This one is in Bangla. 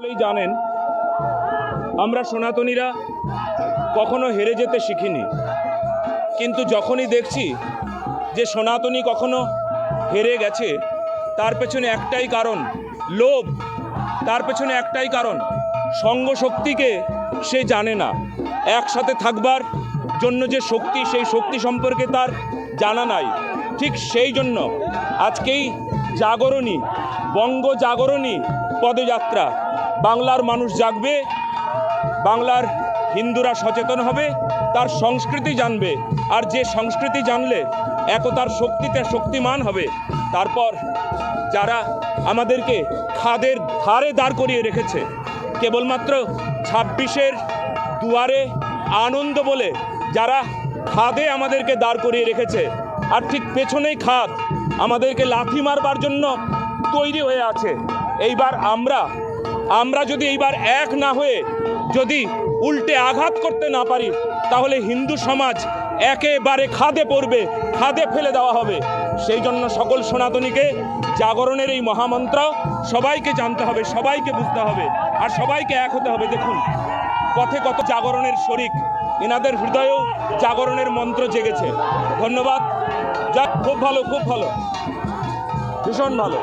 জানেন আমরা সনাতনীরা কখনো হেরে যেতে শিখিনি, কিন্তু যখনই দেখছি যে সনাতনী কখনো হেরে গেছে, তার পেছনে একটাই কারণ লোভ। তার পেছনে একটাই কারণ সঙ্গ শক্তিকে সে জানে না। একসাথে থাকবার জন্য যে শক্তি, সেই শক্তি সম্পর্কে তার জানা নাই। ঠিক সেই জন্য আজকেই জাগরণী, বঙ্গ জাগরণী পদযাত্রা। বাংলার মানুষ জাগবে, বাংলার হিন্দুরা সচেতন হবে, তার সংস্কৃতি জানবে, আর যে সংস্কৃতি জানলে একতার শক্তিতে শক্তিমান হবে। তারপর যারা আমাদেরকে খাদের ধারে দাঁড় করিয়ে রেখেছে, কেবলমাত্র ২৬-এর দুয়ারে আনন্দ বলে যারা খাদে আমাদেরকে দাঁড় করিয়ে রেখেছে, আর ঠিক পেছনেই খাদ আমাদেরকে লাথি মারবার জন্য তৈরি হয়ে আছে। এইবার আমরা যদি এইবার এক না হয়ে যদি উল্টে আঘাত করতে না পারি, তাহলে হিন্দু সমাজ একেবারে খাদে পড়বে, খাদে ফেলে দেওয়া হবে। সেই জন্য সকল সনাতনীকে জাগরণের এই মহামন্ত্র সবাইকে জানতে হবে, সবাইকে বুঝতে হবে, আর সবাইকে এক হতে হবে। দেখুন পথে কত জাগরণের শরিক, এনাদের হৃদয়েও জাগরণের মন্ত্র জেগেছে। ধন্যবাদ। খুব ভালো, খুব ভালো, ভীষণ ভালো।